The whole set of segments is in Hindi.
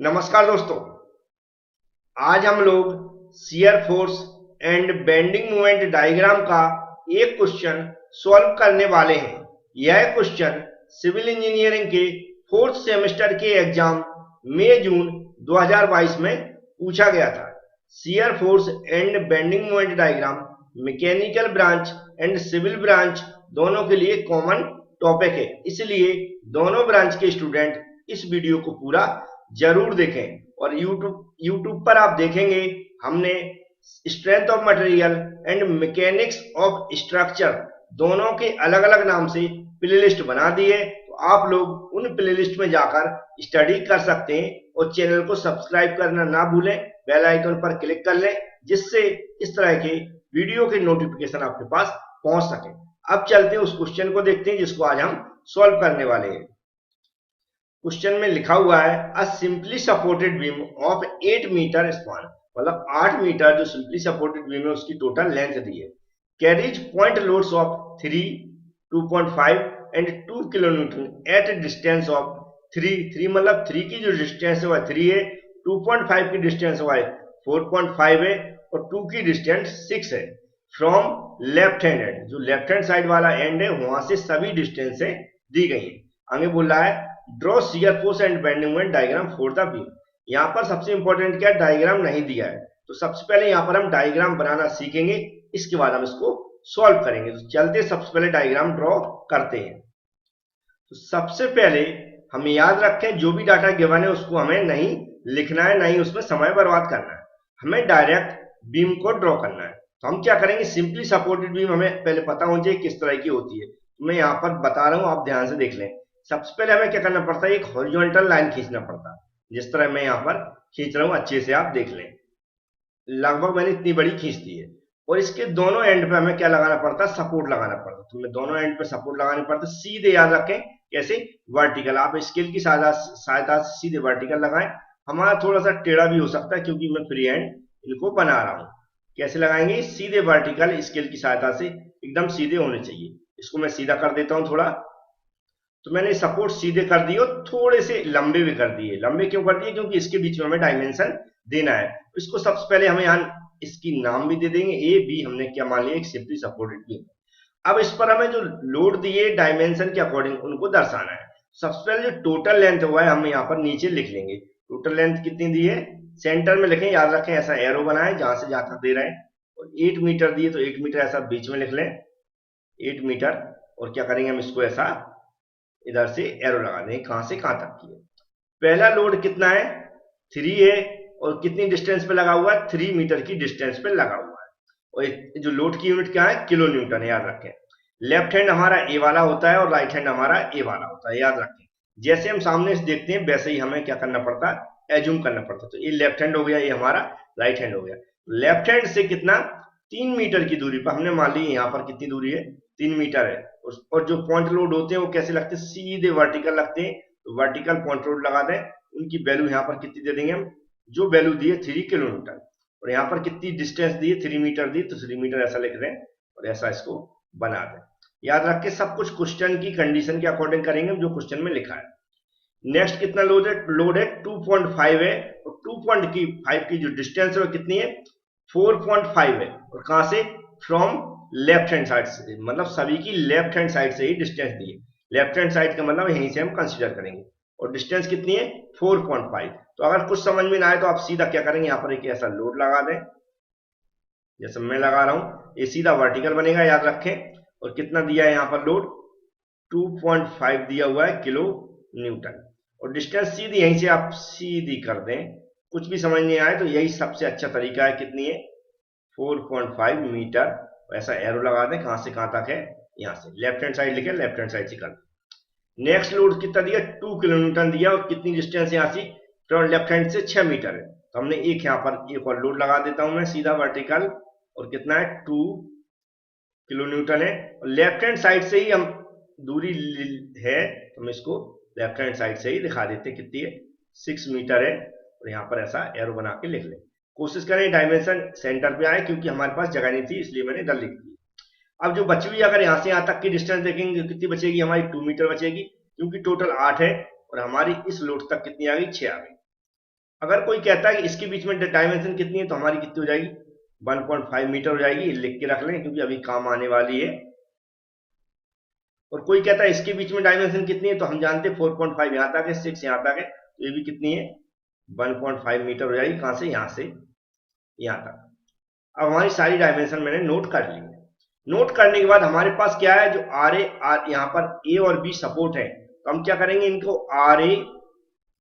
नमस्कार दोस्तों। आज हम लोग shear force and bending moment diagram का एक क्वेश्चन सॉल्व करने वाले हैं। यह क्वेश्चन सिविल इंजीनियरिंग के फोर्थ सेमेस्टर के एग्जाम मई जून 2022 में पूछा गया था। Shear force and bending moment diagram mechanical branch and civil branch दोनों के लिए कॉमन टॉपिक है, इसलिए दोनों ब्रांच के स्टूडेंट इस वीडियो को पूरा जरूर देखें। और YouTube पर आप देखेंगे हमने strength of material and mechanics of structure दोनों के अलग अलग नाम से प्लेलिस्ट बना दी है, तो आप लोग उन प्लेलिस्ट में जाकर स्टडी कर सकते हैं। और चैनल को सब्सक्राइब करना ना भूलें, बेल आइकन पर क्लिक कर लें, जिससे इस तरह के वीडियो के नोटिफिकेशन आपके पास पहुंच सके। अब चलते हैं उस क्वेश्चन को देखते हैं जिसको आज हम सॉल्व करने वाले हैं। क्वेश्चन में लिखा हुआ है a simply supported beam of 8 metre span, मतलब 8 मीटर जो सिंपली सपोर्टेड बीम है उसकी टोटल लेंथ दी है। Carries point loads of 3, 2.5 and 2 kilo Newton at distance of 3 मतलब 3 की जो डिस्टेंस है वह 3 है, 2.5 की डिस्टेंस वह 4.5 है और 2 की डिस्टेंस 6 है। फ्रॉम लेफ्ट हैंड एंड, जो लेफ्ट हैंड साइड वाला एंड है वहां से सभी डिस्टेंस दी गई है। आगे बोल रहा है draw shear force and bending moment diagram for the beam. यहाँ पर सबसे इंपॉर्टेंट क्या, डायग्राम नहीं दिया है, तो सबसे पहले यहाँ पर हम डायग्राम बनाना सीखेंगे, इसके बाद हम इसको सॉल्व करेंगे। तो चलते सबसे पहले डायग्राम ड्रॉ करते हैं। तो सबसे पहले हम याद रखें जो भी डाटा गिवन है उसको हमें नहीं लिखना है, नहीं उसमें समय बर्बाद करना है, हमें डायरेक्ट बीम को ड्रॉ करना है। तो हम क्या करेंगे, सिंपली सपोर्टेड बीम हमें पहले पता होना चाहिए किस तरह की होती है। तो मैं यहाँ पर बता रहा हूँ, आप ध्यान से देख लें। सबसे पहले हमें क्या करना पड़ता है, एक हॉरिजॉन्टल लाइन खींचना पड़ता है, जिस तरह मैं यहाँ पर खींच रहा हूँ, अच्छे से आप देख लें। लगभग मैंने इतनी बड़ी खींच दी है और इसके दोनों एंड पे हमें क्या लगाना पड़ता है, सपोर्ट लगाना पड़ता है। तो मैं दोनों एंड पे सपोर्ट लगाने पड़ता है, सीधे याद रखें कैसे, वर्टिकल। आप स्केल की सहायता से सीधे वर्टिकल लगाएं। हमारा थोड़ा सा टेढ़ा भी हो सकता है क्योंकि मैं फ्री हैंड इनको बना रहा हूँ। कैसे लगाएंगे, सीधे वर्टिकल स्केल की सहायता से एकदम सीधे होने चाहिए। इसको मैं सीधा कर देता हूँ थोड़ा। तो मैंने सपोर्ट सीधे कर दिए और थोड़े से लंबे भी कर दिए। लंबे क्यों कर दिए, क्योंकि इसके बीच में हमें डायमेंशन देना है। इसको सबसे पहले हम यहाँ इसकी नाम भी दे देंगे, ए बी हमने क्या मान लिया, एक सिंपली सपोर्टेड बीम। अब इस पर हमें जो लोड दिए डायमेंशन के अकॉर्डिंग उनको दर्शाना है। सबसे पहले जो टोटल लेंथ हुआ है हम यहाँ पर नीचे लिख लेंगे। टोटल लेंथ कितनी दी है, सेंटर में लिखें, याद रखें ऐसा एरो बनाए जहां से जहां तक दे रहे हैं। और 8 मीटर दिए तो 8 मीटर ऐसा बीच में लिख लें, 8 मीटर। और क्या करेंगे, हम इसको ऐसा इधर से एरो लगा देंगे, कहां से कहां तक की है। पहला लोड कितना है, 3 है, और कितनी डिस्टेंस पे लगा हुआ है, 3 मीटर की डिस्टेंस पे लगा हुआ है। और जो लोड की यूनिट क्या है, किलो न्यूटन है, याद रखें। लेफ्ट हैंड हमारा ए वाला होता है और राइट हैंड हमारा ए वाला होता है, याद रखें। जैसे हम सामने से देखते हैं वैसे ही हमें क्या करना पड़ता है, एज्यूम करना पड़ता है। तो ये लेफ्ट हैंड हो गया, ये हमारा राइट हैंड हो गया। लेफ्ट हैंड से कितना, 3 मीटर की दूरी पर हमने मान ली, यहाँ पर कितनी दूरी है, 3 मीटर है। और जो पॉइंट लोड होते हैं वो कैसे लगते हैं, सीधे वर्टिकल लगते हैं। तो वर्टिकल पॉइंट लोड लगा दें, उनकी वैल्यू यहाँ पर कितनी दे देंगे हम, जो वैल्यू दी है 3 किलो न्यूटन। और यहाँ पर कितनी डिस्टेंस दी है, 3 मीटर दी, तो 3 मीटर ऐसा लिख दें और ऐसा इसको बना दें। याद रख के सब कुछ क्वेश्चन की कंडीशन के अकॉर्डिंग करेंगे जो क्वेश्चन में लिखा है। नेक्स्ट कितना लोड है, 2.5 है, और 2.5 की जो डिस्टेंस है वो कितनी है, 4.5 है। और कहां से, फ्रॉम लेफ्ट हैंड साइड से, मतलब सभी की लेफ्ट हैंड साइड से ही डिस्टेंस दी है। लेफ्ट हैंड साइड का मतलब यहीं से हम कंसीडर करेंगे। और डिस्टेंस कितनी है, 4.5। तो अगर कुछ समझ में ना आए तो आप सीधा क्या करेंगे, यहाँ पर एक ऐसा लोड लगा दें जैसे मैं लगा रहा हूं, ये सीधा वर्टिकल बनेगा, याद रखें। और कितना दिया है यहाँ पर लोड, 2.5 दिया हुआ है किलो न्यूटन। और डिस्टेंस सीधी यहीं से आप सीधी कर दें। कुछ भी समझ नहीं आए तो यही सबसे अच्छा तरीका है, कितनी है, 4.5 मीटर। ऐसा एरो लगा दें, कहां से कहां तक है, यहां से लेफ्ट हैंड साइड लिखे, लेफ्ट हैंड साइड से कर दें। नेक्स्ट लोड कितना दिया, 2 किलो न्यूटन दिया, और कितनी डिस्टेंस यहां से फ्रॉम लेफ्ट हैंड से 6 मीटर है। तो हमने एक यहाँ पर एक और लोड लगा देता हूं मैं सीधा वर्टिकल, और कितना है, 2 किलो न्यूटन है। और लेफ्ट हैंड साइड से ही हम दूरी है, तो हम इसको लेफ्ट हैंड साइड से ही दिखा देते, कितनी है, 6 मीटर है। और यहाँ पर ऐसा एरो बना के लिख लें। कोशिश करें डायमेंशन सेंटर पे आए, क्योंकि हमारे पास जगह नहीं थी इसलिए मैंने इधर लिख दी। अब जो बची हुई, अगर यहाँ से यहाँ तक की डिस्टेंस देखेंगे कितनी बचेगी, हमारी 2 मीटर बचेगी, क्योंकि टोटल 8 है और हमारी इस लोड तक कितनी आ गई, 6 आ गई। अगर कोई कहता है कि इसके बीच में डायमेंशन कितनी है, तो हमारी कितनी हो जाएगी, 1.5 मीटर हो जाएगी। लिख के रख लें क्योंकि अभी काम आने वाली है। और कोई कहता है इसके बीच में डायमेंशन कितनी है, तो हम जानते हैं 4.5 यहाँ तक है, 6 यहाँ तक है, तो ये भी कितनी है, 1.5 मीटर हो जाएगी। कहां से, यहां से यहां तक। अब हमारी सारी डायमेंशन मैंने नोट कर ली है। नोट करने के बाद हमारे पास क्या है, जो आर ए, यहाँ पर ए और बी सपोर्ट है, तो हम क्या करेंगे, इनको आर ए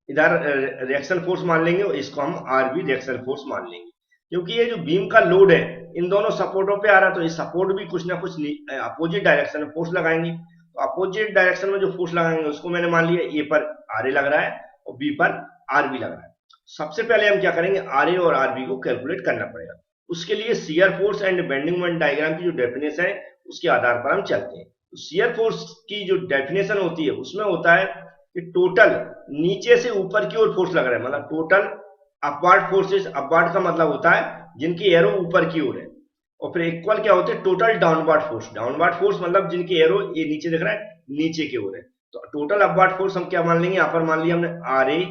इधर रिएक्शन फोर्स मान लेंगे और इसको हम आर बी रिएक्शन फोर्स मान लेंगे। क्योंकि ये जो बीम का लोड है इन दोनों सपोर्टों पे आ रहा है, तो ये सपोर्ट भी कुछ ना कुछ अपोजिट डायरेक्शन में फोर्स लगाएंगे। तो अपोजिट डायरेक्शन में जो फोर्स लगाएंगे उसको मैंने मान लिया ए पर आर ए लग रहा है और बी पर आर बी लग रहा है। सबसे पहले हम क्या करेंगे, आर ए और आर बी को कैलकुलेट करना पड़ेगा। उसके लिए shear force and bending moment diagram की जो डेफिनेशन है उसके आधार पर हम चलते हैं। तो शियर फोर्स की जो डेफिनेशन होती है उसमें होता है कि टोटल नीचे से ऊपर की ओर फोर्स लग रहा है, मतलब टोटल अपवर्ड फोर्सेस, अपवर्ड का मतलब होता है जिनकी एरो ऊपर की ओर है, और फिर इक्वल क्या होते हैं, total downward force. Downward force मतलब जिनकी एरो ये नीचे दिख रहा है, नीचे की ओर है। तो टोटल अपवर्ड फोर्स हम क्या मान लेंगे, यहां पर मान लिया हमने आर ए,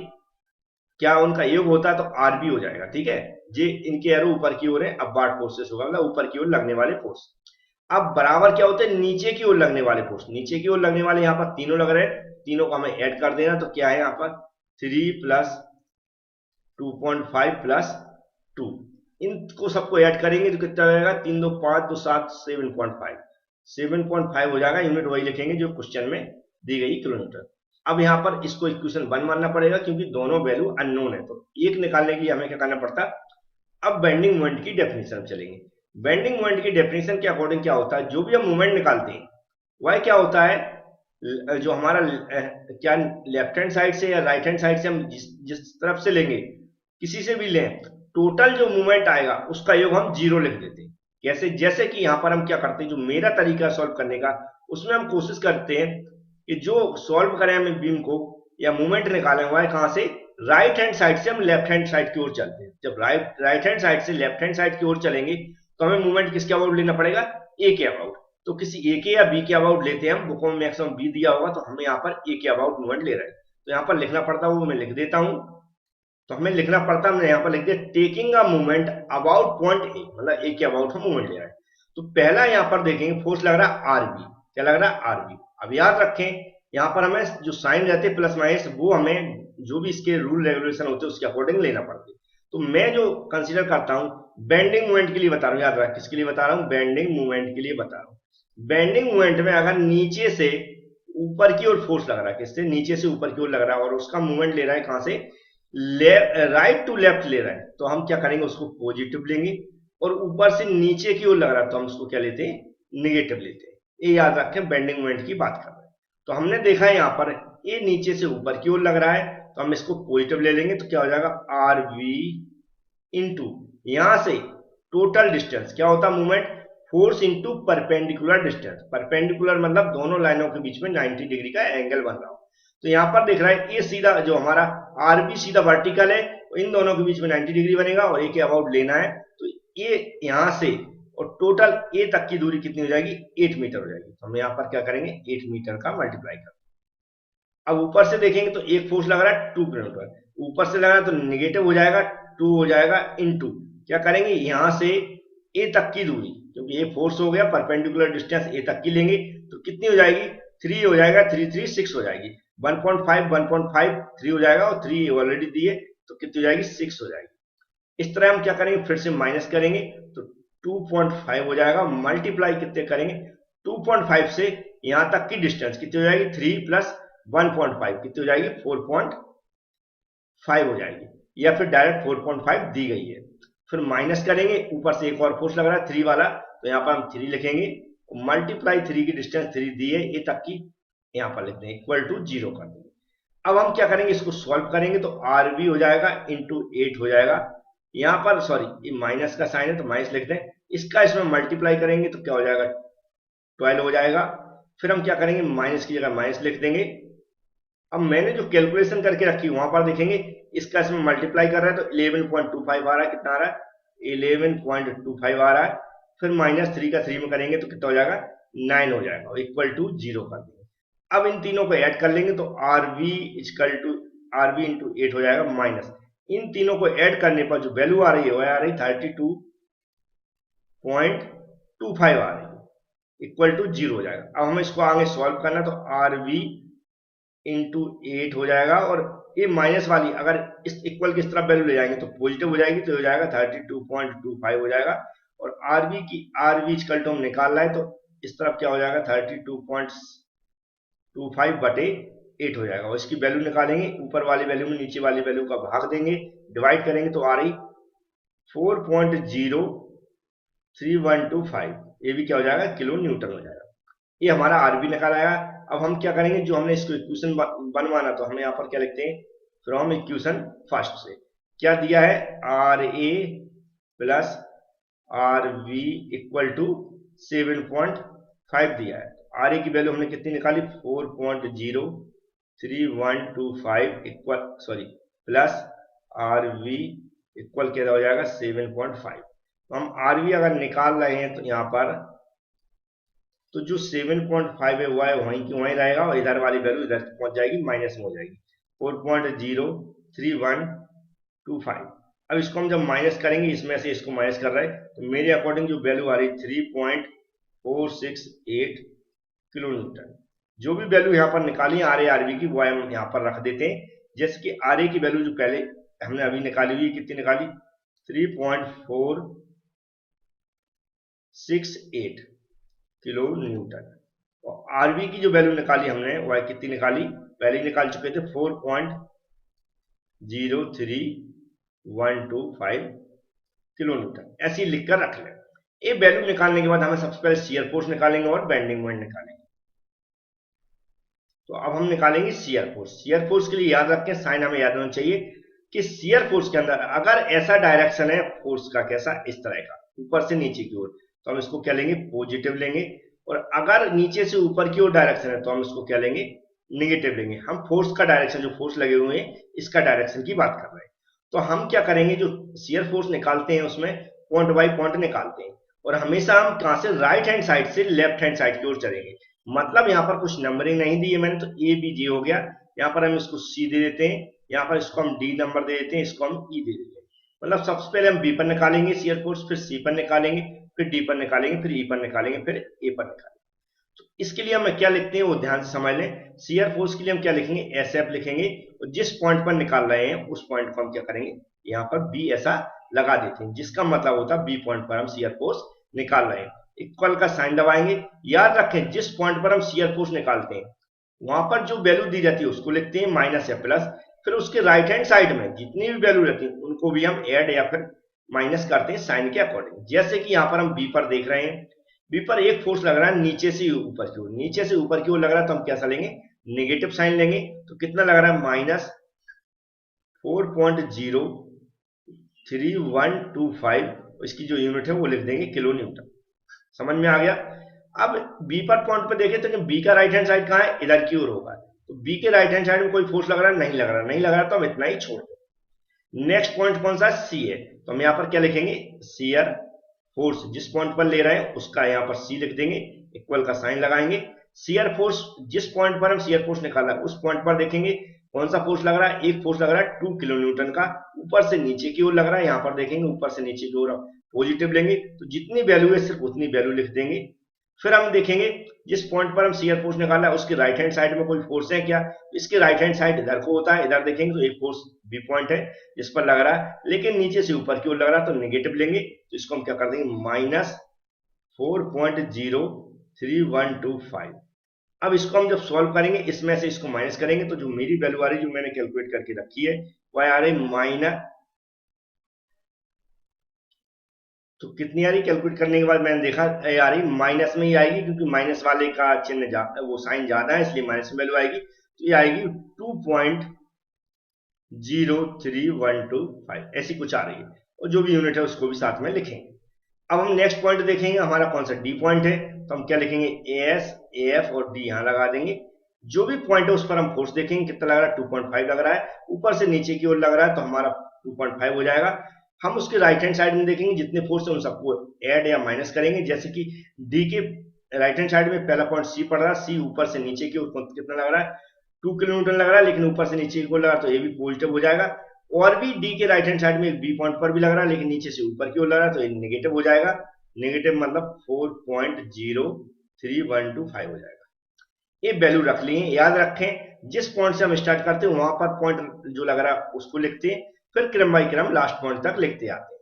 क्या उनका योग होता है तो आर बी हो जाएगा। ठीक है, जे इनके एरो ऊपर की ओर है, अपवर्ड फोर्सेस होगा, मतलब ऊपर की ओर लगने वाले फोर्स। अब बराबर क्या होते हैं, नीचे की ओर लगने वाले फोर्स। नीचे की ओर लगने वाले यहाँ पर तीनों लग रहे हैं, तीनों को हमें ऐड कर देना। तो क्या है यहाँ पर 3 प्लस 2.5 प्लस 2, इनको सबको ऐड करेंगे तो कितना हो जाएगा, 3 2 5 2 7 7.5, 7.5 हो जाएगा। यूनिट वही लिखेंगे जो क्वेश्चन में दी गई, किलोमीटर। अब यहाँ पर इसको इक्वेशन 1 मानना पड़ेगा क्योंकि दोनों वैल्यू अननोन है, तो एक निकालने के लिए हमें क्या करना पड़ता है। अब बेंडिंग मोमेंट की डेफिनेशन चलेंगे। बेंडिंग मोमेंट की डेफिनेशन के अकॉर्डिंग क्या होता है, जो भी हम मोमेंट निकालते हैं वह क्या होता है, जो हमारा क्या लेफ्ट हैंड साइड से या राइट हैंड साइड से हम जिस तरफ से लेंगे, किसी से भी लें, टोटल जो मूवमेंट आएगा उसका योग हम जीरो लिख देते हैं। कैसे, जैसे कि यहां पर हम क्या करते हैं, जो मेरा तरीका सॉल्व करने का, उसमें हम कोशिश करते हैं कि जो सॉल्व करें हमें बीम को या मूवमेंट निकाले हुआ है, कहां से, राइट हैंड साइड से हम लेफ्ट हैंड साइड की ओर चलते हैं। जब राइट हैंड साइड से लेफ्ट हैंड साइड की ओर चलेंगे तो हमें मूवमेंट किसके अबाउट लेना पड़ेगा, ए के अबाउट। तो किसी ए के या बी के अबाउट लेते हैं हम, बुकों में मैक्सिमम बी दिया होगा, तो हमें यहाँ पर ए के अबाउट मूवमेंट ले रहे हैं। तो यहाँ पर लिखना पड़ता है वो मैं लिख देता हूं। तो हमें लिखना पड़ता है, हमने यहाँ पर लिख दिया taking a movement about point A, मतलब ए के अबाउट हम मूवमेंट ले रहे हैं। तो पहला यहाँ पर देखेंगे फोर्स लग रहा है आरबी, क्या लग रहा है, आरबी। अब याद रखें यहाँ पर हमें जो साइन रहते हैं प्लस माइनस, वो हमें जो भी इसके रूल रेगुलेशन होते हैं उसके अकॉर्डिंग लेना पड़ता है। तो मैं जो कंसीडर करता हूँ बेंडिंग मूवमेंट के लिए बता रहा हूँ, याद रख किसके लिए बता रहा हूँ, बेंडिंग मूवमेंट के लिए बता रहा हूँ। बेंडिंग मूवमेंट में अगर नीचे से ऊपर की ओर फोर्स लग रहा है, किससे, नीचे से ऊपर की ओर लग रहा है, और उसका मूवमेंट ले रहा है कहां से, राइट टू लेफ्ट ले रहा है, तो हम क्या करेंगे, उसको पॉजिटिव लेंगे। और ऊपर से नीचे की ओर लग रहा है तो हम उसको क्या लेते हैं, निगेटिव लेते हैं। ये याद रखें, बेंडिंग मोमेंट की बात कर रहे हैं। तो हमने देखा है यहाँ पर ये नीचे से ऊपर की ओर लग रहा है, तो हम इसको पॉजिटिव ले लेंगे। तो क्या हो जाएगा, आर वी इंटू यहां से टोटल डिस्टेंस, क्या होता है movement, force into perpendicular distance. Perpendicular मतलब दोनों लाइनों के बीच में 90 डिग्री का एंगल बन रहा हो। तो यहां पर देख रहा है ये सीधा जो हमारा आरबी सीधा वर्टिकल है, इन दोनों के बीच में 90 डिग्री बनेगा और ए के अबाउट लेना है। तो ये यहां से और टोटल ए तक की दूरी कितनी हो जाएगी, 8 मीटर हो जाएगी। तो हम यहाँ पर क्या करेंगे, 8 मीटर का मल्टीप्लाई कर। अब ऊपर से देखेंगे तो एक फोर्स लग रहा है 2 किलोमीटर, ऊपर से लग रहा है तो निगेटिव हो जाएगा, 2 हो जाएगा इनटू क्या करेंगे, यहां से ए तक की दूरी, क्योंकि ये फोर्स हो गया, परपेंडिकुलर डिस्टेंस ए तक की लेंगे तो कितनी हो जाएगी, 3 हो जाएगा, 3 3 6 हो जाएगी। 1.5 1.5 3 हो जाएगा और 3 ऑलरेडी दिए तो कितनी हो जाएगी, 6 हो जाएगी। इस तरह हम क्या करेंगे, फिर से माइनस करेंगे तो 2.5 हो जाएगा, मल्टीप्लाई कितने करेंगे, 2.5 से यहां तक की डिस्टेंस कितनी हो जाएगी, 3 प्लस 1.5 कितनी हो जाएगी, 4.5 हो जाएगी, या फिर डायरेक्ट 4.5 दी गई है। फिर माइनस करेंगे, ऊपर से एक और फोर्स लग रहा है 3 वाला, तो यहाँ पर हम 3 लिखेंगे, मल्टीप्लाई 3 की डिस्टेंस 3 दी है ए तक की, यहाँ पर लिखते हैं इक्वल टू 0 कर देंगे। अब हम क्या करेंगे, इसको सॉल्व करेंगे तो आर बी हो जाएगा इंटू 8 हो जाएगा। यहाँ पर सॉरी ये माइनस का साइन है तो माइनस लिखते हैं, इसका इसमें मल्टीप्लाई करेंगे तो क्या हो जाएगा, 12 हो जाएगा। फिर हम क्या करेंगे, माइनस की जगह माइनस लिख देंगे। अब मैंने जो कैलकुलेशन करके रखी वहां पर देखेंगे, इसका इसमें मल्टीप्लाई कर रहा है तो 11.25 आ रहा है, कितना आ रहा है, 11.25 आ रहा है। फिर माइनस 3 का 3 में करेंगे तो कितना हो जाएगा, 9 हो जाएगा, इक्वल टू 0 कर देंगे। अब इन तीनों को ऐड कर लेंगे तो आर बी इंटू 8 हो जाएगा, माइनस इन तीनों को ऐड करने पर जो वैल्यू आ रही है वो आ रही 32.25 आ रही है, इक्वल टू 0 हो जाएगा। अब हमें इसको आगे सॉल्व करना, तो RV इंटू 8 हो जाएगा, और ये माइनस वाली अगर इस इक्वल की इस तरफ वैल्यू ले जाएंगे तो पॉजिटिव हो जाएगी, तो हो जाएगा 32.25 हो जाएगा। और RV इक्वल टू हम निकाल रहे हैं, तो इस तरफ क्या हो जाएगा 32.25 बटे 8 हो जाएगा। और इसकी वैल्यू निकालेंगे, ऊपर वाली वैल्यू में नीचे वाली वैल्यू का भाग देंगे, डिवाइड करेंगे, तो आ रही 4.03125, ये भी क्या हो जाएगा किलो न्यूटन हो जाएगा। ये हमारा आरबी निकाल आएगा। अब हम क्या करेंगे, जो हमने इसको इक्वेशन बनवाना, तो हम यहाँ पर क्या लिखते हैं, फ्रॉम इक्वेशन फर्स्ट से क्या दिया है, R A plus R V equal to 7.5 दिया है। आर ए की वैल्यू हमने कितनी निकाली, 4.03125 equal plus R V equal क्या हो जाएगा 7.5। तो हम आर वी अगर निकाल रहे हैं तो यहाँ पर तो जो 7.5 है वो है वहीं की वहीं रहेगा, और इधर वाली वैल्यू इधर पहुंच जाएगी, माइनस में हो जाएगी 4.03125। अब इसको हम जब माइनस करेंगे, इसमें से इसको माइनस कर रहे हैं, तो मेरे अकॉर्डिंग जो वैल्यू आ रही 3.468 किलो न्यूटन। जो भी वैल्यू यहाँ पर निकाली आर ए आर बी की वो हम यहाँ पर रख देते हैं। जैसे कि आर ए की वैल्यू जो पहले हमने अभी निकाली हुई, कितनी निकाली 3.468 किलो न्यूटन। और आरबी की जो वैल्यू निकाली हमने वह कितनी निकाली, पहले निकाल चुके थे 4.03125 किलो न्यूटन। ऐसे ही लिखकर रख लें। ये वैल्यू निकालने के बाद हमें सबसे पहले शियर फोर्स निकालेंगे और बेंडिंग मोमेंट निकालेंगे। तो अब हम निकालेंगे शियर फोर्स। शियर फोर्स के लिए याद रखें, साइन हमें याद होना चाहिए कि शियर फोर्स के अंदर अगर ऐसा डायरेक्शन है फोर्स का, कैसा, इस तरह का ऊपर से नीचे की ओर, तो हम इसको क्या लेंगे, पॉजिटिव लेंगे। और अगर नीचे से ऊपर की ओर डायरेक्शन है तो हम इसको क्या लेंगे, निगेटिव लेंगे। हम फोर्स का डायरेक्शन, जो फोर्स लगे हुए हैं इसका डायरेक्शन की बात कर रहे हैं। तो हम क्या करेंगे, जो शियर फोर्स निकालते हैं उसमें पॉइंट बाई पॉइंट निकालते हैं, और हमेशा हम कहां से, राइट हैंड साइड से लेफ्ट हैंड साइड की ओर चलेंगे। मतलब यहाँ पर कुछ नंबरिंग नहीं दी है मैंने, तो ए बी जे हो गया। यहाँ पर हम इसको सी दे देते हैं, यहाँ पर इसको हम डी नंबर दे देते हैं, इसको हम ई दे देते हैं। मतलब सबसे पहले हम बी पर निकालेंगे शियर फोर्स, फिर सी पर निकालेंगे, फिर डी पर निकालेंगे, फिर ई पर निकालेंगे, फिर ए पर निकालेंगे। तो इसके लिए हम क्या लिखते हैं वो ध्यान से समझ लें। शियर फोर्स के लिए हम क्या लिखेंगे, एस एफ लिखेंगे, और जिस पॉइंट पर निकाल रहे हैं उस पॉइंट को हम क्या करेंगे, यहाँ पर बी ऐसा लगा देते हैं, जिसका मतलब होता है बी पॉइंट पर हम शियर फोर्स निकाल रहे हैं। इक्वल का साइन दबाएंगे। याद रखें, जिस पॉइंट पर हम शियर फोर्स निकालते हैं वहां पर जो वैल्यू दी जाती है उसको लिखते हैं माइनस या प्लस, फिर उसके राइट हैंड साइड में जितनी भी वैल्यू रहती है उनको भी हम ऐड या फिर माइनस करते हैं साइन के अकॉर्डिंग। जैसे कि यहाँ पर हम बी पर देख रहे हैं, बी पर एक फोर्स लग रहा है नीचे से ऊपर की ओर, नीचे से ऊपर की ओर लग रहा है, तो हम कैसा लेंगे, नेगेटिव साइन लेंगे। तो कितना लग रहा है, माइनस 4.03125, इसकी जो यूनिट है वो लिख देंगे किलो न्यूटन। समझ में आ गया। अब बी पर पॉइंट पे देखें तो बी का राइट हैंड साइड कहाँ है, इधर की ओर होगा। तो बी के राइट हैंड साइड में कोई फोर्स लग रहा है, नहीं लग रहा, नहीं लग रहा, तो हम इतना ही छोड़ दें। नेक्स्ट पॉइंट कौन सा, सी है, तो हम यहाँ पर क्या लिखेंगे, शियर फोर्स जिस पॉइंट पर ले रहे हैं उसका यहाँ पर सी लिख देंगे, इक्वल का साइन लगाएंगे। शियर फोर्स जिस पॉइंट पर हम शियर फोर्स निकाला है उस पॉइंट पर देखेंगे कौन सा फोर्स लग रहा है, एक फोर्स लग रहा है 2 किलो न्यूटन का, ऊपर से नीचे की ओर लग रहा है। यहाँ पर देखेंगे ऊपर से नीचे की ओर पॉजिटिव लेंगे, तो जितनी वैल्यू है सिर्फ उतनी वैल्यू लिख देंगे। फिर हम देखेंगे जिस पॉइंट पर हम शियर फोर्स निकाला है उसके राइट हैंड साइड में कोई फोर्स है क्या, इसके राइट हैंड साइड इधर को होता है, इधर देखेंगे तो एक फोर्स बी पॉइंट है जिस पर लग रहा है, लेकिन नीचे से ऊपर की ओर लग रहा है, तो नेगेटिव लेंगे। तो इसको हम क्या कर देंगे, माइनस 4.03125। अब इसको हम जब सॉल्व करेंगे, इसमें से इसको माइनस करेंगे, तो जो मेरी वैल्यू आ रही है, जो मैंने कैलकुलेट करके रखी है, वह आ रही माइनस, तो कितनी आ रही, कैलकुलेट करने के बाद मैंने देखा आ रही माइनस में ही आएगी, क्योंकि माइनस वाले का चिन्ह वो साइन ज्यादा है, इसलिए माइनस में वैल्यू आएगी। तो ये आएगी 2.03125, ऐसी कुछ आ रही है। और जो भी यूनिट है उसको भी साथ में लिखेंगे। अब हम नेक्स्ट पॉइंट देखेंगे, हमारा कौन सा, डी पॉइंट है, तो हम क्या लिखेंगे, एस, एफ और डी यहां लगा देंगे। जो भी पॉइंट है उस पर हम फोर्स देखेंगे, कितना लग रहा है, 2.5 लग रहा है, ऊपर से नीचे की ओर लग रहा है, तो हमारा 2.5 हो जाएगा। हम उसके राइट हैंड साइड में देखेंगे जितने फोर्स है उन सबको ऐड या माइनस करेंगे। जैसे कि डी के राइट हैंड साइड में पहला पॉइंट सी पड़ रहा है, सी ऊपर से नीचे की ओर कितना लग रहा है, 2 किलो न्यूटन लग रहा है, लेकिन ऊपर से नीचे की ओर लगा तो ये भी पॉजिटिव हो जाएगा। और भी डी के राइट हैंड साइड में एक बी पॉइंट पर भी लग रहा है, लेकिन नीचे से ऊपर की ओर लग रहा है, तो ये नेगेटिव हो जाएगा। नेगेटिव मतलब 4.03125 हो जाएगा। ये वैल्यू रख लिए, याद रखें जिस पॉइंट से हम स्टार्ट करते हैं वहां पर पॉइंट जो लग रहा है उसको लिखते हैं, फिर क्रम बाई क्रम लास्ट पॉइंट तक लिखते आते हैं।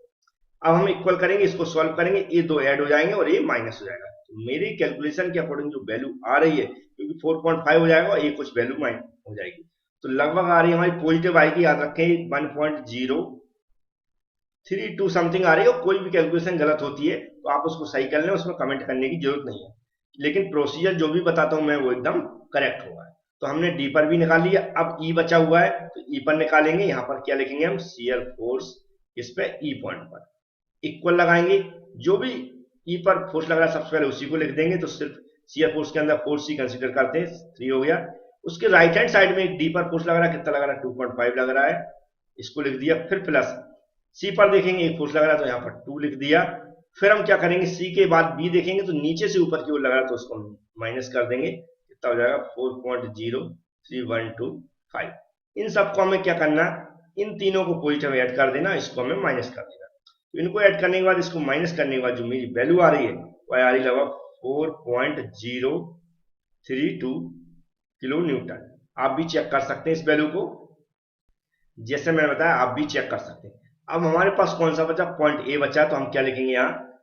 अब हम इक्वल करेंगे, इसको सॉल्व करेंगे, ये दो ऐड हो जाएंगे और ये माइनस हो जाएगा। तो मेरी कैलकुलेशन के अकॉर्डिंग जो वैल्यू आ रही है, क्योंकि 4.5 हो जाएगा और ये कुछ वैल्यू माइनस हो जाएगी, तो लगभग आ रही है हमारी पॉजिटिव आएगी। याद रखें 1.032 समथिंग आ रही है। और कोई भी कैलकुलेशन गलत होती है तो आप उसको सही कर लें, उसमें कमेंट करने की जरूरत नहीं है, लेकिन प्रोसीजर जो भी बताता हूं मैं वो एकदम करेक्ट होगा। तो हमने डी पर भी निकाल लिया, अब ई बचा हुआ है तो ई पर निकालेंगे। यहां पर क्या लिखेंगे हम, शियर फोर्स इस पे ई पॉइंट पर इक्वल लगाएंगे। जो भी ई पर फोर्स लग रहा है सबसे पहले उसी को लिख देंगे, तो सिर्फ शियर फोर्स के अंदर फोर्स ही कंसीडर करते हैं, 3 हो गया। उसके राइट हैंड साइड में एक डी पर फोर्स लग रहा है, कितना लग रहा है, 2.5 लग रहा है, इसको लिख दिया। फिर प्लस सी पर देखेंगे एक फोर्स लग रहा है तो यहाँ पर 2 लिख दिया। फिर हम क्या करेंगे, सी के बाद बी देखेंगे तो नीचे से ऊपर की ओर लग रहा है तो उसको माइनस कर देंगे, कितना हो जाएगा 4.03125। इन सबको हमें क्या करना, इन तीनों को पॉजिटिव ऐड कर देना, इसको हमें माइनस कर देना। तो इनको ऐड करने के बाद इसको माइनस करने के बाद जो मेरी वैल्यू आ रही है वह आ रही लगभग 4.032 किलो न्यूटन। आप भी चेक कर सकते हैं इस वैल्यू को, जैसे मैंने बताया आप भी चेक कर सकते हैं। अब हमारे पास कौन सा बचा, पॉइंट ए बचा, तो हम क्या लिखेंगे यहाँ,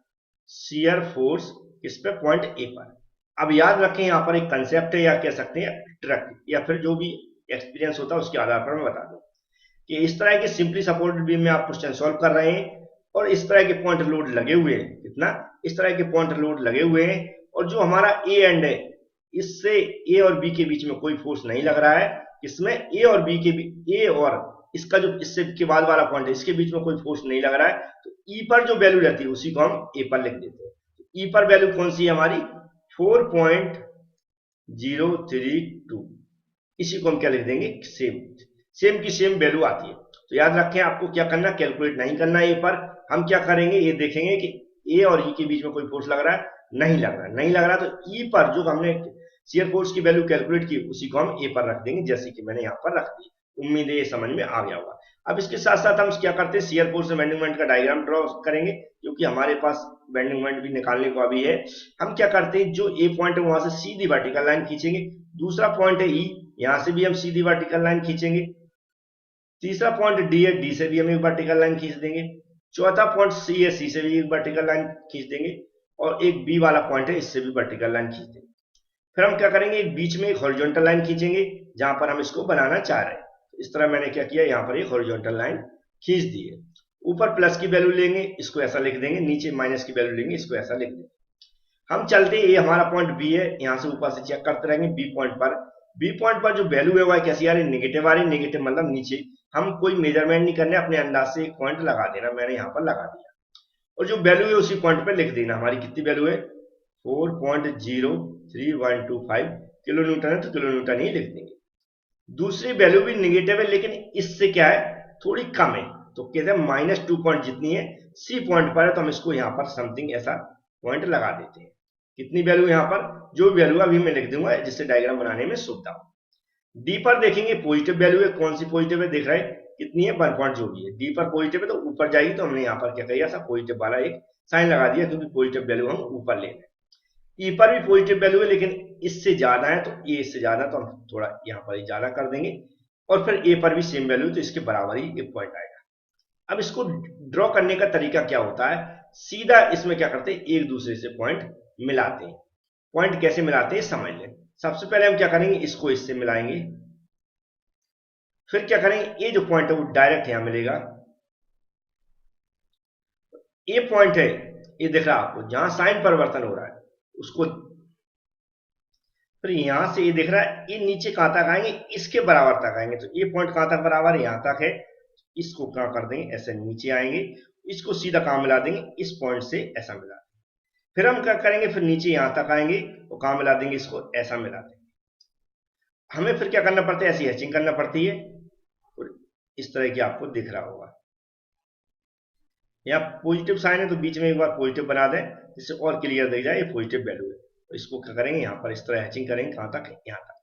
शियर फोर्स इस पे पॉइंट ए पर। अब याद रखें यहाँ पर एक कंसेप्ट है, या कह सकते हैं ट्रिक, या फिर जो भी एक्सपीरियंस होता है उसके आधार पर मैं बता दूं कि इस तरह के सिंपली सपोर्टेड बीम में आप क्वेश्चन सॉल्व कर रहे हैं और इस तरह के पॉइंट लोड लगे हुए हैं, कितना, इस तरह के पॉइंट लोड लगे हुए हैं, और जो हमारा ए एंड है इससे ए और बी के बीच में कोई फोर्स नहीं लग रहा है। इसमें ए और बी के ए और इसका जो इससे के बाद वाला पॉइंट है इसके बीच में कोई फोर्स नहीं लग रहा है, तो ई पर जो वैल्यू रहती है उसी को हम ए पर लिख देते हैं। तो ई पर वैल्यू कौन सी है हमारी, 4.032, इसी को हम क्या लिख देंगे, सेम, सेम की सेम वैल्यू आती है। तो याद रखें आपको क्या करना, कैलकुलेट नहीं करना है ए पर, हम क्या करेंगे ये देखेंगे कि ए और ई के बीच में कोई फोर्स लग रहा है, नहीं लग रहा है, नहीं लग रहा तो ई पर जो हमने शियर फोर्स की वैल्यू कैलकुलेट की उसी को हम ए पर रख देंगे, जैसे कि मैंने यहाँ पर रख दी। उम्मीद है ये समझ में आ गया होगा। अब इसके साथ साथ हम क्या करते हैं, शियर फोर्स से बेंडिंग मोमेंट का डायग्राम ड्रॉ करेंगे, क्योंकि हमारे पास बेंडिंग मोमेंट भी निकालने को अभी है। हम क्या करते हैं, जो ए पॉइंट है वहां से सीधी वर्टिकल लाइन खींचेंगे, दूसरा पॉइंट है ई, यहां से भी हम सीधी वर्टिकल लाइन खींचेंगे, तीसरा पॉइंट डी है, डी से भी हम एक वर्टिकल लाइन खींच देंगे, चौथा पॉइंट सी है, सी से भी एक वर्टिकल लाइन खींच देंगे, और एक बी वाला पॉइंट है इससे भी वर्टिकल लाइन खींच देंगे। फिर हम क्या करेंगे, एक बीच में एक हॉरिजॉन्टल लाइन खींचेंगे जहां पर हम इसको बनाना चाह रहे हैं। इस तरह मैंने क्या किया, यहाँ पर एक हॉरिजॉन्टल लाइन खींच दी है। ऊपर प्लस की वैल्यू लेंगे, इसको ऐसा लिख देंगे, नीचे माइनस की वैल्यू लेंगे, इसको ऐसा लिख देंगे। हम चलते हैं, ये हमारा पॉइंट बी है, यहाँ से ऊपर से चेक करते रहेंगे। बी पॉइंट पर जो वैल्यू है वह कैसी आ रही है, नेगेटिव आ रही है। नेगेटिव मतलब नीचे, हम कोई मेजरमेंट नहीं करने, अपने अंदाज से एक पॉइंट लगा देना, मैंने यहाँ पर लगा दिया, और जो वैल्यू है उसी पॉइंट पर लिख देना। हमारी कितनी वैल्यू है, 4.03125 किलो न्यूटन है, तो किलो न्यूटन ही लिख देंगे। दूसरी वैल्यू भी निगेटिव है, लेकिन इससे क्या है, थोड़ी कम है, तो कहते हैं -2 पॉइंट जितनी है सी पॉइंट पर है, तो हम इसको यहाँ पर समथिंग ऐसा पॉइंट लगा देते हैं। कितनी वैल्यू यहाँ पर, जो वैल्यू अभी मैं लिख दूंगा जिससे डायग्राम बनाने में सुविधा हो। डी पर देखेंगे पॉजिटिव वैल्यू है, कौन सी पॉजिटिव है देख रहे हैं, कितनी है, 1 पॉइंट जो भी है। डी पर पॉजिटिव है तो ऊपर जाएगी, तो हमने यहाँ पर क्या किया, ऐसा पॉजिटिव वाला एक साइन लगा दिया, क्योंकि पॉजिटिव वैल्यू हम ऊपर ले रहे हैं। ई पर भी पॉजिटिव वैल्यू है, लेकिन इससे ज्यादा है, तो ए इससे ज्यादा, तो हम थोड़ा यहाँ पर ही ज्यादा कर देंगे। और फिर ए पर भी सेम वैल्यू, तो इसके बराबर ही एक पॉइंट आएगा। अब इसको ड्रॉ करने का तरीका क्या होता है, सीधा इसमें क्या करते हैं, एक दूसरे से पॉइंट मिलाते हैं। पॉइंट कैसे मिलाते हैं समझ लें। सबसे पहले हम क्या करेंगे, इसको इससे मिलाएंगे, फिर क्या करेंगे, ये जो पॉइंट है वो डायरेक्ट यहां मिलेगा। ये पॉइंट है, ये दिख रहा है आपको, जहां साइन परिवर्तन हो रहा है उसको, फिर यहां से ये दिख रहा है, ये नीचे कहां तक आएंगे, इसके बराबर तक आएंगे। तो ये पॉइंट कहां तक बराबर है, यहां तक है, इसको क्या कर देंगे, ऐसे नीचे आएंगे, इसको सीधा कहां मिला देंगे, इस पॉइंट से ऐसा मिला देंगे। फिर हम क्या करेंगे, फिर नीचे यहां तक आएंगे और कहां मिला देंगे, इसको ऐसा मिला देंगे। हमें फिर क्या करना पड़ता है, ऐसी हैचिंग करना पड़ती है, और इस तरह की आपको दिख रहा होगा। यहाँ पॉजिटिव साइन है तो बीच में एक बार पॉजिटिव बना दें, जिससे और क्लियर दिख जाए ये पॉजिटिव वैल्यू है। तो इसको क्या करेंगे, यहाँ पर इस तरह हैचिंग करेंगे, कहां तक, यहाँ तक।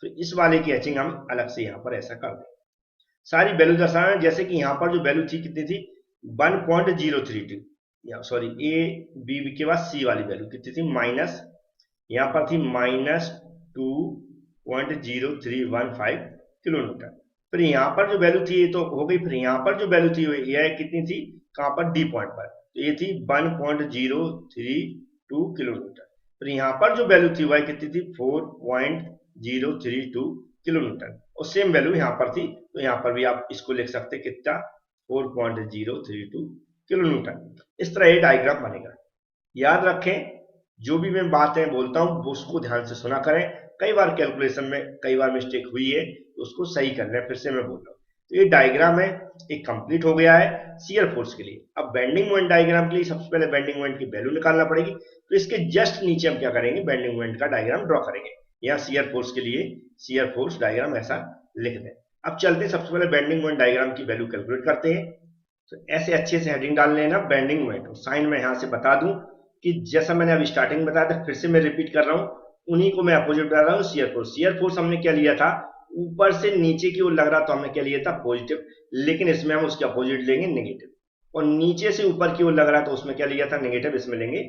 तो इस वाले की हैचिंग हम अलग से यहाँ पर ऐसा कर देंगे। सारी वैल्यू दर्शा रहे हैं। जैसे कि यहाँ पर जो वैल्यू थी कितनी थी 1.032, या सॉरी ए बी के बाद सी वाली वैल्यू कितनी थी माइनस, यहाँ पर थी -2.0315 किलो न्यूटन। फिर यहाँ पर जो वैल्यू थी ये तो हो गई, फिर यहाँ पर जो वैल्यू थी यह कितनी थी, कहाँ पर डी पॉइंट पर, तो ये थी 1.032 किलो न्यूटन। फिर यहाँ पर जो वैल्यू थी वह कितनी थी 4.032 किलो न्यूटन, और सेम वैल्यू यहाँ पर थी, तो यहाँ पर भी आप इसको लिख सकते कितना 4.032 किलो न्यूटन। इस तरह ये डायग्राम बनेगा। याद रखें, जो भी मैं बातें बोलता हूं वो उसको ध्यान से सुना करें। कई बार कैलकुलेशन में कई बार मिस्टेक हुई है तो उसको सही करना है। फिर से मैं बोल रहा हूं, तो ये डायग्राम है एक कंप्लीट हो गया है शियर फोर्स के लिए। अब बेंडिंग मोमेंट डायग्राम के लिए सबसे पहले बेंडिंग मोमेंट की वैल्यू निकालना पड़ेगी, तो इसके जस्ट नीचे हम क्या करेंगे, बेंडिंग मोमेंट का डायग्राम ड्रॉ करेंगे। यहाँ शियर फोर्स के लिए शियर फोर्स डायग्राम ऐसा लिख दें। अब चलते हैं, सबसे पहले बेंडिंग मोमेंट डायग्राम की वैल्यू कैलकुलेट करते हैं। तो ऐसे अच्छे से हेडिंग डाल लेना बेंडिंग मोमेंट, साइन में यहां से बता दूं कि जैसा मैंने अभी स्टार्टिंग में बताया था, फिर से मैं रिपीट कर रहा हूं, उन्हीं को मैं अपोजिट बता रहा हूं। शियर फोर्स, शियर फोर्स हमने क्या लिया था, ऊपर से नीचे की ओर लग रहा तो हमने क्या लिया था पॉजिटिव, लेकिन इसमें हम उसके अपोजिट लेंगे नेगेटिव। और नीचे से ऊपर की ओर लग रहा तो उसमें क्या लिया था नेगेटिव, इसमें लेंगे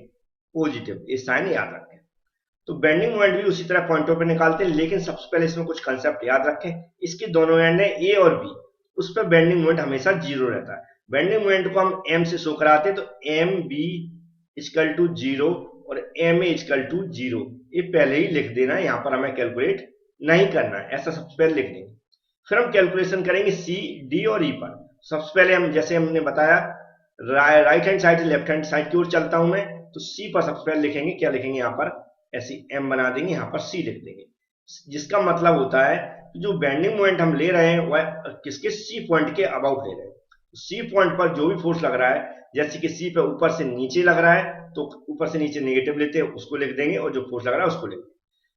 पॉजिटिव। ये साइन याद रखें। तो बेंडिंग मोमेंट भी उसी तरह पॉइंटों पे निकालते हैं, लेकिन सबसे पहले इसमें कुछ कंसेप्ट याद रखें। इसके दोनों एंड है ए और बी, उस पर बेंडिंग मोमेंट हमेशा जीरो रहता है। बेंडिंग मोमेंट को हम एम से शो कराते हैं, तो M B equal to zero और M A equal to zero, ये पहले ही लिख देना है, यहाँ पर हमें कैलकुलेट नहीं करना है, ऐसा सबसे पहले लिख देंगे। फिर हम कैलकुलेशन करेंगे सी डी और ई पर। सबसे पहले हम, जैसे हमने बताया, राइट हैंड साइड से लेफ्ट हैंड साइड की ओर चलता हूं मैं, तो सी पर सबसे पहले लिखेंगे, क्या लिखेंगे यहाँ पर, ऐसी एम बना देंगे, यहाँ पर सी लिख देंगे, जिसका मतलब होता है कि जो बेंडिंग मोमेंट हम ले रहे हैं वह किसके, सी पॉइंट के अबाउट ले रहे हैं। सी पॉइंट पर जो भी फोर्स लग रहा है, जैसे कि सी पे ऊपर से नीचे लग रहा है तो ऊपर से नीचे नेगेटिव लेते हैं, उसको लिख देंगे, और जो फोर्स लग रहा है उसको लिख देंगे।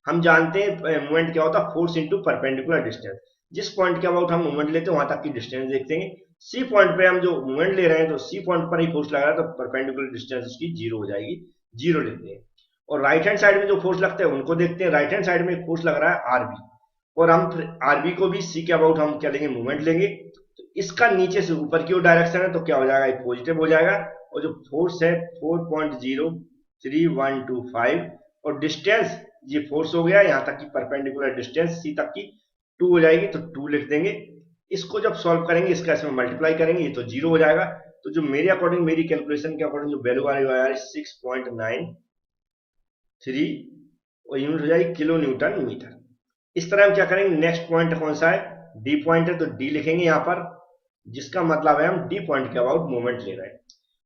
हम जानते हैं मूवमेंट क्या होता है, फोर्स इंटू परपेंडिकुलर डिस्टेंस। जिस पॉइंट के अबाउट हम मूवमेंट लेते हैं वहां तक की डिस्टेंस देखते हैं। सी पॉइंट पे हम जो मूवमेंट ले रहे हैं, तो सी पॉइंट पर ही फोर्स लग रहा है, तो परपेंडिकुलर डिस्टेंस उसकी जीरो हो जाएगी, जीरो लिखते हैं। और राइट हैंड साइड में जो फोर्स लगते हैं उनको देखते हैं। राइट हैंड साइड में फोर्स लग रहा है आरबी, और हम आरबी को भी सी के अबाउट हम क्या लेंगे, मूवमेंट लेंगे। तो इसका नीचे से ऊपर की ओर डायरेक्शन है, तो क्या हो जाएगा, पॉजिटिव हो जाएगा। और जो फोर्स है 4.03125, और डिस्टेंस ये फोर्स हो गया, यहाँ तक की परपेंडिकुलर डिस्टेंस सी तक की 2 हो जाएगी, तो 2 लिख देंगे। इसको जब सॉल्व करेंगे, इसका इसमें मल्टीप्लाई करेंगे, ये तो जीरो हो जाएगा। तो जो मेरे अकॉर्डिंग, मेरी कैलकुलेशन के अकॉर्डिंग जो वैल्यू आ रही है 6.93 और यूनिट हो जाएगी किलो न्यूटन मीटर। इस तरह हम क्या करेंगे, नेक्स्ट पॉइंट कौन सा है, डी पॉइंट है, तो डी लिखेंगे यहाँ पर, जिसका मतलब है हम डी पॉइंट के अबाउट मूवमेंट ले रहे हैं।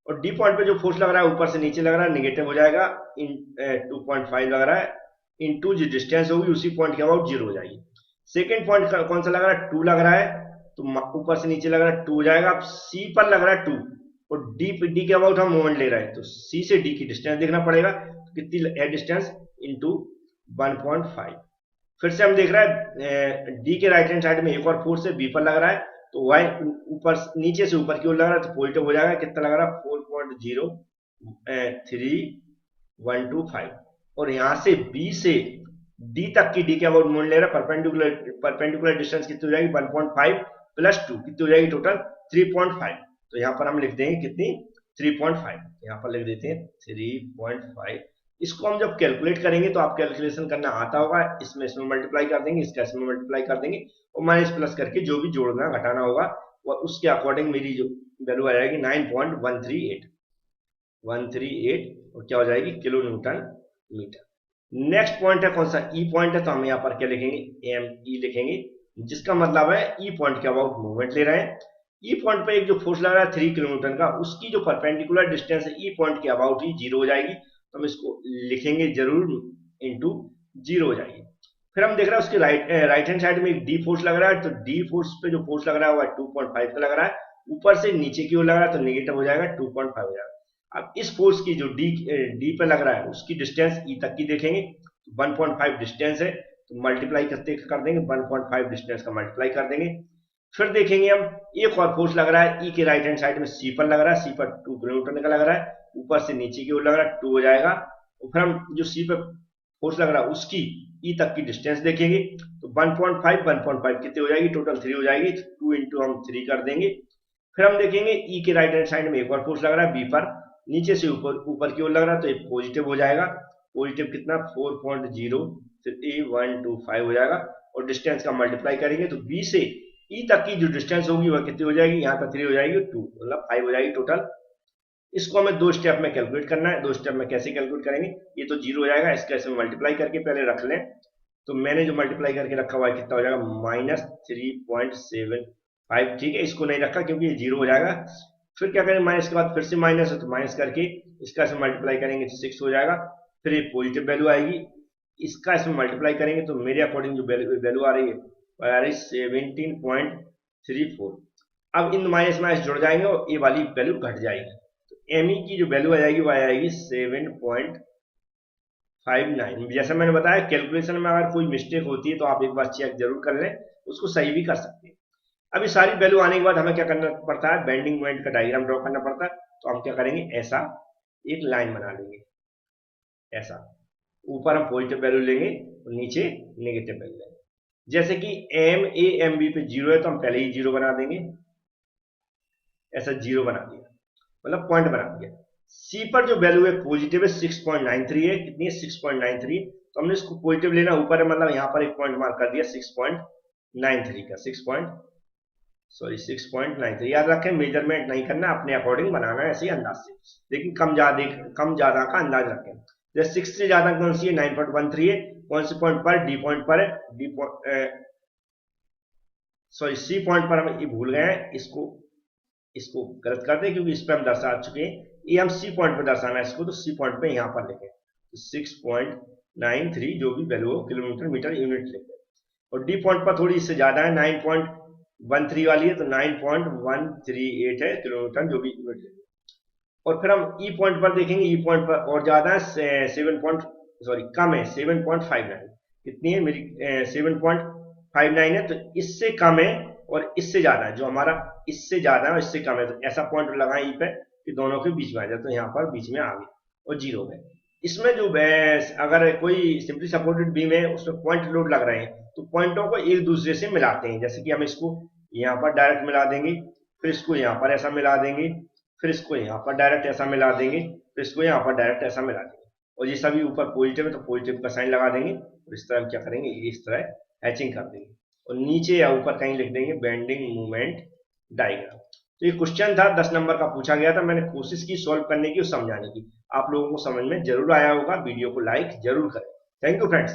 और डी पॉइंट पे जो फोर्स लग रहा है ऊपर से नीचे लग रहा है, नेगेटिव हो जाएगा, 2.5 लग रहा है, इनटू जो डिस्टेंस होगी उसी पॉइंट के अबाउट जीरो हो जाएगी। सेकेंड पॉइंट कौन सा लग रहा है, 2 लग रहा है, तो ऊपर से नीचे लग रहा है 2 हो जाएगा। अब सी पर लग रहा है 2, और डी के अबाउट हम मूवमेंट ले रहे हैं, तो सी से डी की डिस्टेंस देखना पड़ेगा, तो कितनी है डिस्टेंस, इंटू 1.5। फिर से हम देख रहे हैं डी के राइट हैंड साइड में एक और फोर्स है, बी पर लग रहा है, तो वाई ऊपर नीचे से ऊपर की ओर लग रहा है, तो पॉजिटिव हो जाएगा। कितना लग रहा है, 4.03125। और यहां से बी से डी तक की डी के अबाउट मूवमेंट ले रहा है, परपेंडिकुलर डिस्टेंस कितनी हो जाएगी, 1.5 प्लस 2 कितनी हो जाएगी टोटल 3.5। तो यहाँ पर हम लिख देंगे कितनी, 3.5, यहाँ पर लिख देते हैं 3.5। इसको हम जब कैलकुलेट करेंगे तो आप कैलकुलेशन करना आता होगा, इसमें मल्टीप्लाई कर देंगे, इसका इसमें मल्टीप्लाई कर देंगे, और माइनस प्लस करके जो भी जोड़ना घटाना होगा वो उसके अकॉर्डिंग मेरी जो वैल्यू आ जाएगी 9.138 और क्या हो जाएगी, kilo newton metre. Next point है कौन सा, ई पॉइंट है, तो हम यहाँ पर क्या लिखेंगे, एम ई लिखेंगे, जिसका मतलब है ई पॉइंट के अबाउट मूवमेंट ले रहे हैं। ई पॉइंट पे एक जो फोर्स लग रहा है 3 किलो न्यूटन का, उसकी जो परपेंडिकुलर डिस्टेंस है ई पॉइंट के अबाउट ही जीरो हो जाएगी, तो हम इसको लिखेंगे जरूर, इंटू जीरो हो जाएगी। फिर हम देख रहे हैं उसके राइट हैंड साइड में एक डी फोर्स लग रहा है, तो डी फोर्स पे जो फोर्स लग रहा है वो 2.5 का लग रहा है, ऊपर से नीचे की ओर लग रहा है, तो नेगेटिव हो जाएगा, 2.5 हो जाएगा। अब इस फोर्स की जो डी पे लग रहा है उसकी डिस्टेंस ई तक की देखेंगे, 1.5 डिस्टेंस है, तो मल्टीप्लाई कर देंगे, 1.5 डिस्टेंस का मल्टीप्लाई कर देंगे। फिर देखेंगे हम एक और फोर्स लग रहा है ई के राइट हैंड साइड में, सी पर लग रहा है, सी पर 2 किलो न्यूटन का लग रहा है, ऊपर से नीचे की ओर लग रहा है, 2 हो जाएगा। और फिर हम जो सी पे फोर्स लग रहा है उसकी ई तक की डिस्टेंस देखेंगे। तो 1.5 कितने हो जाएगी, टोटल 3 हो जाएगी। 2 इंटू हम 3 कर देंगे। फिर हम देखेंगे ई के राइट हैंड साइड में एक और फोर्स लग रहा है बी पर, नीचे से ऊपर ऊपर की ओर लग रहा है, तो ये पॉजिटिव हो जाएगा। पॉजिटिव कितना 4.0, फिर A125 हो जाएगा। और डिस्टेंस का मल्टीप्लाई करेंगे तो बी से ई तक की जो डिस्टेंस होगी वह कितनी हो जाएगी, यहाँ तक 3 हो जाएगी 2, मतलब 5 हो जाएगी टोटल। इसको हमें 2 स्टेप में कैलकुलेट करना है। 2 स्टेप में कैसे कैलकुलेट करेंगे, ये तो 0 हो जाएगा, इसका ऐसे मल्टीप्लाई करके पहले रख लें। तो मैंने जो मल्टीप्लाई करके रखा हुआ है कितना हो जाएगा, -3.75। ठीक है, इसको नहीं रखा क्योंकि ये 0 हो जाएगा। फिर क्या करें, माइनस के बाद फिर से माइनस है तो माइनस करके इसका ऐसे मल्टीप्लाई करेंगे तो 6 हो जाएगा। फिर ये पॉजिटिव वैल्यू आएगी, इसका इसमें मल्टीप्लाई करेंगे तो मेरे अकॉर्डिंग जो वैल्यू आ रही है वह आ रही 17.34। अब इन माइनस माइनस जुड़ जाएंगे और ये वाली वैल्यू घट जाएगी। एमई की जो वैल्यू आ जाएगी वह आ जाएगी 7.59। जैसा मैंने बताया कैलकुलेशन में अगर कोई मिस्टेक होती है तो आप एक बार चेक जरूर कर लें, उसको सही भी कर सकते हैं। अब ये सारी वैल्यू आने के बाद हमें क्या करना पड़ता है, बेंडिंग मोमेंट का डायग्राम ड्रॉ करना पड़ता है। तो हम क्या करेंगे, ऐसा एक लाइन बना लेंगे। ऐसा ऊपर हम पॉजिटिव वैल्यू लेंगे और नीचे नेगेटिव वैल्यू लेंगे। जैसे कि एम ए एम बी पे 0 है तो हम पहले ही 0 बना देंगे। ऐसा 0 बना दिया, मतलब पॉइंट बना दिया। सी पर जो वैल्यू है पॉजिटिव है 6.93 है, कितनी है 6.93। तो हमने इसको पॉजिटिव लेना, ऊपर है मतलब यहाँ पर एक पॉइंट मार्क कर दिया 6.93 का, 6.93। याद रखें मेजरमेंट नहीं करना, अपने अकॉर्डिंग बनाना है ऐसे ही अंदाज से, लेकिन कम ज्यादा का अंदाज रखें। जैसे 6 से ज्यादा कौन सी है, 9.13 है। कौन से पॉइंट पर, डी पॉइंट पर है। सी पॉइंट पर हम ये भूल गए हैं, इसको गलत कर दें क्योंकि इस पर हम दर्शा चुके हैं। ये हम सी पॉइंट पर दर्शाना है इसको, तो सी पॉइंट पे यहाँ पर लिखें तो 6.93 जो भी वैल्यू हो, किलोमीटर मीटर यूनिट लिखें। और डी पॉइंट पर थोड़ी इससे ज्यादा है, 9.13 वाली है तो 9.138 है किलोमीटर जो भी यूनिट लिखें। और फिर हम ई पॉइंट पर देखेंगे, ई पॉइंट पर और ज्यादा है, 7.59। कितनी है मेरी, 7.59 है। तो इससे कम है और इससे ज्यादा है, जो हमारा इससे ज्यादा है और इससे कम है, तो ऐसा पॉइंट लगाएं ई पे कि दोनों के बीच में आ जाए। तो यहाँ पर बीच में आ गया और 0 है। इसमें जो अगर कोई सिंपली सपोर्टेड बीम है उसमें पॉइंट लोड लग रहे हैं तो पॉइंटों को एक दूसरे से मिलाते हैं। जैसे कि हम इसको यहाँ पर डायरेक्ट मिला देंगे, फिर इसको यहाँ पर ऐसा मिला देंगे, फिर इसको यहाँ पर डायरेक्ट ऐसा मिला देंगे, फिर इसको यहाँ पर डायरेक्ट ऐसा मिला देंगे। और ये सभी ऊपर पॉजिटिव है तो पॉजिटिव का साइन लगा देंगे और इस तरह क्या करेंगे, इस तरह हैचिंग कर देंगे और नीचे या ऊपर कहीं लिख देंगे बेंडिंग मूवमेंट डायग्राम। तो ये क्वेश्चन था 10 नंबर का पूछा गया था, मैंने कोशिश की सॉल्व करने की और समझाने की। आप लोगों को समझ में जरूर आया होगा। वीडियो को लाइक जरूर करें। Thank you friends.